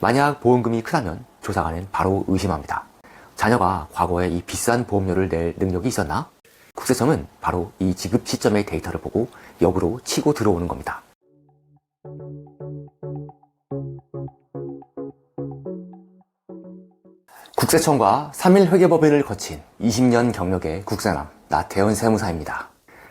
만약 보험금이 크다면 조사관은 바로 의심합니다. 자녀가 과거에 이 비싼 보험료를 낼 능력이 있었나? 국세청은 바로 이 지급 시점의 데이터를 보고 역으로 치고 들어오는 겁니다. 국세청과 3일 회계법인을 거친 20년 경력의 국세남 나태현 세무사입니다.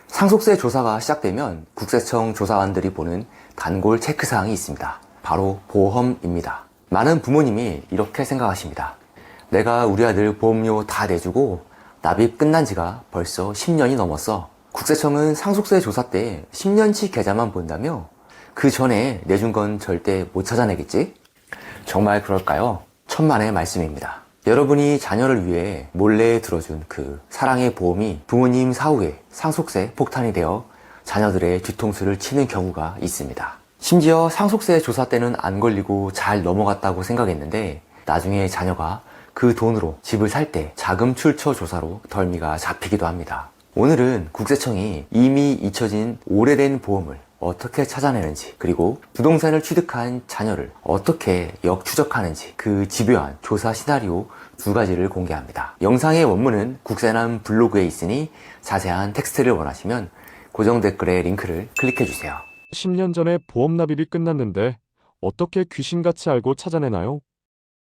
상속세 조사가 시작되면 국세청 조사관들이 보는 단골 체크사항이 있습니다. 바로 보험입니다. 많은 부모님이 이렇게 생각하십니다. 내가 우리 아들 보험료 다 내주고 납입 끝난 지가 벌써 10년이 넘었어. 국세청은 상속세 조사 때 10년치 계좌만 본다며? 그 전에 내준 건 절대 못 찾아내겠지? 정말 그럴까요? 천만의 말씀입니다. 여러분이 자녀를 위해 몰래 들어준 그 사랑의 보험이 부모님 사후에 상속세 폭탄이 되어 자녀들의 뒤통수를 치는 경우가 있습니다. 심지어 상속세 조사 때는 안 걸리고 잘 넘어갔다고 생각했는데 나중에 자녀가 그 돈으로 집을 살 때 자금 출처 조사로 덜미가 잡히기도 합니다. 오늘은 국세청이 이미 잊혀진 오래된 보험을 어떻게 찾아내는지, 그리고 부동산을 취득한 자녀를 어떻게 역추적하는지 그 집요한 조사 시나리오 2가지를 공개합니다. 영상의 원문은 국세남 블로그에 있으니 자세한 텍스트를 원하시면 고정 댓글에 링크를 클릭해주세요. 10년 전에 보험 납입이 끝났는데 어떻게 귀신같이 알고 찾아내나요?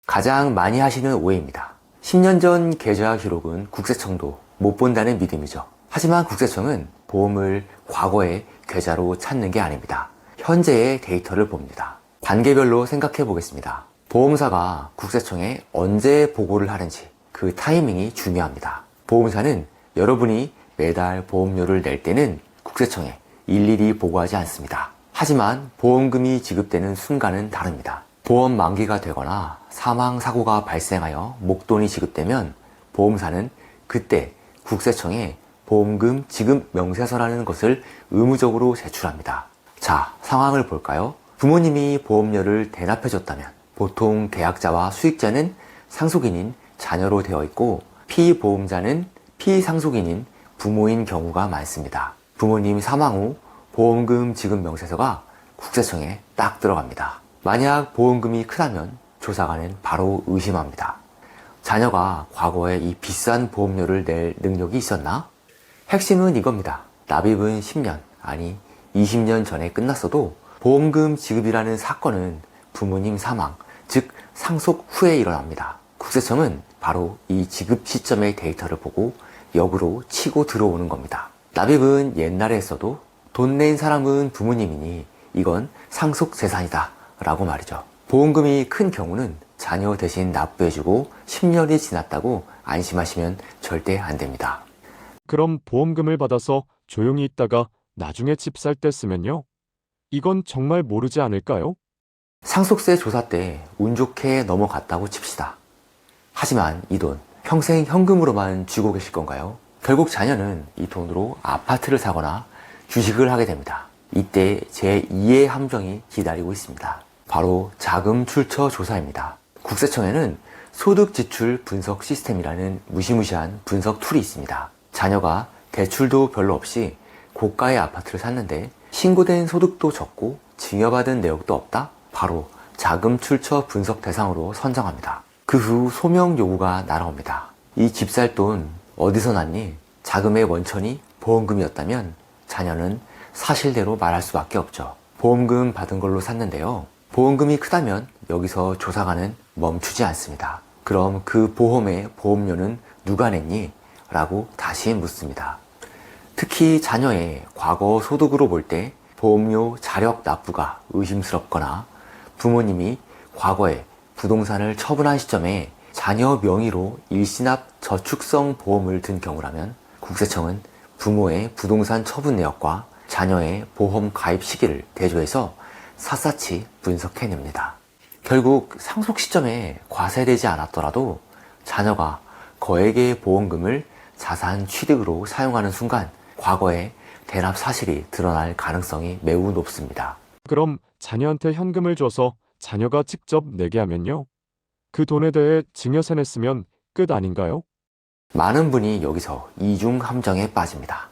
가장 많이 하시는 오해입니다. 10년 전 계좌 기록은 국세청도 못 본다는 믿음이죠. 하지만 국세청은 보험을 과거의 계좌로 찾는 게 아닙니다. 현재의 데이터를 봅니다. 단계별로 생각해 보겠습니다. 보험사가 국세청에 언제 보고를 하는지 그 타이밍이 중요합니다. 보험사는 여러분이 매달 보험료를 낼 때는 국세청에 일일이 보고하지 않습니다. 하지만 보험금이 지급되는 순간은 다릅니다. 보험 만기가 되거나 사망사고가 발생하여 목돈이 지급되면 보험사는 그때 국세청에 보험금 지급 명세서라는 것을 의무적으로 제출합니다. 자, 상황을 볼까요? 부모님이 보험료를 대납해줬다면 보통 계약자와 수익자는 상속인인 자녀로 되어 있고 피보험자는 피상속인인 부모인 경우가 많습니다. 부모님 사망 후 보험금 지급 명세서가 국세청에 딱 들어갑니다. 만약 보험금이 크다면 조사관은 바로 의심합니다. 자녀가 과거에 이 비싼 보험료를 낼 능력이 있었나? 핵심은 이겁니다. 납입은 10년, 아니 20년 전에 끝났어도 보험금 지급이라는 사건은 부모님 사망, 즉 상속 후에 일어납니다. 국세청은 바로 이 지급 시점의 데이터를 보고 역으로 치고 들어오는 겁니다. 납입은 옛날에 했어도 돈 낸 사람은 부모님이니 이건 상속 재산이다 라고 말이죠. 보험금이 큰 경우는 자녀 대신 납부해주고 10년이 지났다고 안심하시면 절대 안 됩니다. 그럼 보험금을 받아서 조용히 있다가 나중에 집 살 때 쓰면요? 이건 정말 모르지 않을까요? 상속세 조사 때 운 좋게 넘어갔다고 칩시다. 하지만 이 돈 평생 현금으로만 쥐고 계실 건가요? 결국 자녀는 이 돈으로 아파트를 사거나 주식을 하게 됩니다. 이때 제2의 함정이 기다리고 있습니다. 바로 자금 출처 조사입니다. 국세청에는 소득 지출 분석 시스템이라는 무시무시한 분석 툴이 있습니다. 자녀가 대출도 별로 없이 고가의 아파트를 샀는데 신고된 소득도 적고 증여받은 내역도 없다? 바로 자금 출처 분석 대상으로 선정합니다. 그 후 소명 요구가 날아옵니다. 이 집 살 돈 어디서 났니? 자금의 원천이 보험금이었다면 자녀는 사실대로 말할 수밖에 없죠. 보험금 받은 걸로 샀는데요. 보험금이 크다면 여기서 조사관은 멈추지 않습니다. 그럼 그 보험의 보험료는 누가 냈니? 라고 다시 묻습니다. 특히 자녀의 과거 소득으로 볼 때 보험료 자력 납부가 의심스럽거나 부모님이 과거에 부동산을 처분한 시점에 자녀 명의로 일시납 저축성 보험을 든 경우라면 국세청은 부모의 부동산 처분 내역과 자녀의 보험 가입 시기를 대조해서 샅샅이 분석해냅니다. 결국 상속 시점에 과세되지 않았더라도 자녀가 거액의 보험금을 자산 취득으로 사용하는 순간 과거에 대납 사실이 드러날 가능성이 매우 높습니다. 그럼 자녀한테 현금을 줘서 자녀가 직접 내게 하면요? 그 돈에 대해 증여세 냈으면 끝 아닌가요? 많은 분이 여기서 이중 함정에 빠집니다.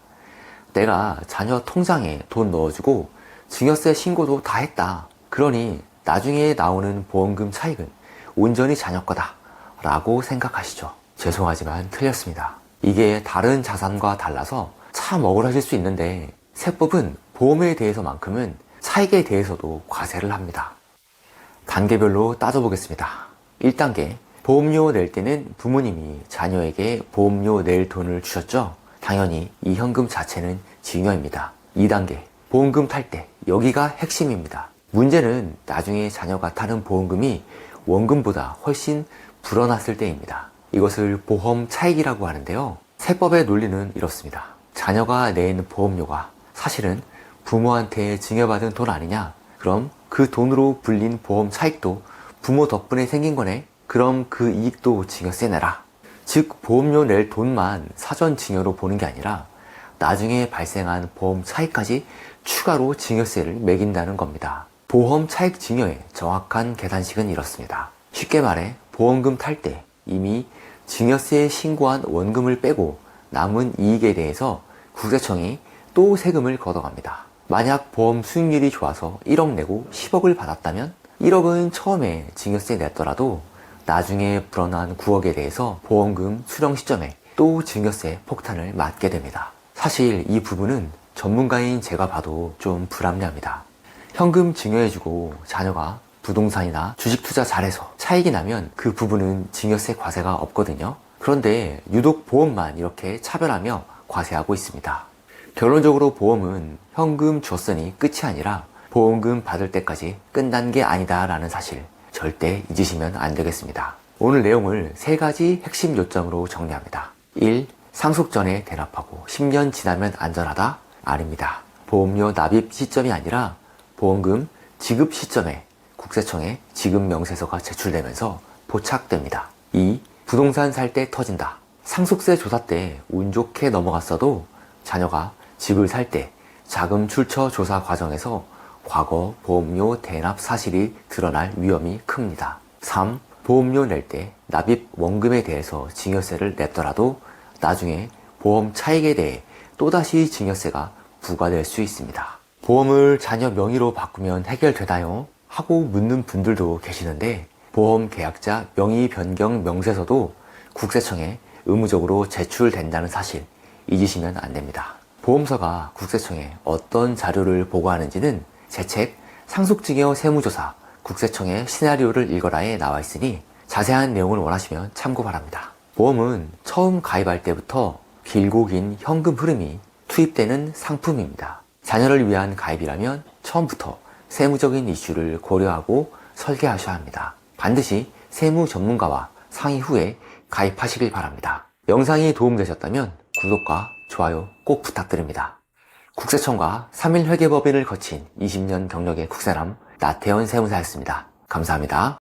내가 자녀 통장에 돈 넣어주고 증여세 신고도 다 했다. 그러니 나중에 나오는 보험금 차익은 온전히 자녀 거다 라고 생각하시죠. 죄송하지만 틀렸습니다. 이게 다른 자산과 달라서 참 억울하실 수 있는데 세법은 보험에 대해서만큼은 차익에 대해서도 과세를 합니다. 단계별로 따져보겠습니다. 1단계, 보험료 낼 때는 부모님이 자녀에게 보험료 낼 돈을 주셨죠? 당연히 이 현금 자체는 증여입니다. 2단계, 보험금 탈 때, 여기가 핵심입니다. 문제는 나중에 자녀가 타는 보험금이 원금보다 훨씬 불어났을 때입니다. 이것을 보험 차익이라고 하는데요. 세법의 논리는 이렇습니다. 자녀가 낸 보험료가 사실은 부모한테 증여받은 돈 아니냐? 그럼 그 돈으로 불린 보험 차익도 부모 덕분에 생긴 거네? 그럼 그 이익도 증여세 내라. 즉 보험료 낼 돈만 사전 증여로 보는 게 아니라 나중에 발생한 보험 차익까지 추가로 증여세를 매긴다는 겁니다. 보험 차익 증여의 정확한 계산식은 이렇습니다. 쉽게 말해 보험금 탈 때 이미 증여세에 신고한 원금을 빼고 남은 이익에 대해서 국세청이 또 세금을 걷어갑니다. 만약 보험 수익률이 좋아서 1억 내고 10억을 받았다면 1억은 처음에 증여세 냈더라도 나중에 불어난 9억에 대해서 보험금 수령 시점에 또 증여세 폭탄을 맞게 됩니다. 사실 이 부분은 전문가인 제가 봐도 좀 불합리합니다. 현금 증여해주고 자녀가 부동산이나 주식 투자 잘해서 차익이 나면 그 부분은 증여세 과세가 없거든요. 그런데 유독 보험만 이렇게 차별하며 과세하고 있습니다. 결론적으로 보험은 현금 줬으니 끝이 아니라 보험금 받을 때까지 끝난 게 아니다 라는 사실 절대 잊으시면 안 되겠습니다. 오늘 내용을 3가지 핵심 요점으로 정리합니다. 1. 상속 전에 대납하고 10년 지나면 안전하다? 아닙니다. 보험료 납입 시점이 아니라 보험금 지급 시점에 국세청에 지급 명세서가 제출되면서 포착됩니다. 2. 부동산 살 때 터진다. 상속세 조사 때 운 좋게 넘어갔어도 자녀가 집을 살 때 자금 출처 조사 과정에서 과거 보험료 대납 사실이 드러날 위험이 큽니다. 3. 보험료 낼 때 납입 원금에 대해서 증여세를 냈더라도 나중에 보험 차익에 대해 또다시 증여세가 부과될 수 있습니다. 보험을 자녀 명의로 바꾸면 해결되나요? 하고 묻는 분들도 계시는데 보험 계약자 명의 변경 명세서도 국세청에 의무적으로 제출된다는 사실 잊으시면 안 됩니다. 보험사가 국세청에 어떤 자료를 보고하는지는 제 책 상속증여 세무조사 국세청의 시나리오를 읽어라에 나와 있으니 자세한 내용을 원하시면 참고 바랍니다. 보험은 처음 가입할 때부터 길고 긴 현금 흐름이 투입되는 상품입니다. 자녀를 위한 가입이라면 처음부터 세무적인 이슈를 고려하고 설계하셔야 합니다. 반드시 세무 전문가와 상의 후에 가입하시길 바랍니다. 영상이 도움되셨다면 구독과 좋아요 꼭 부탁드립니다. 국세청과 3일 회계법인을 거친 20년 경력의 국세남 나태현 세무사였습니다. 감사합니다.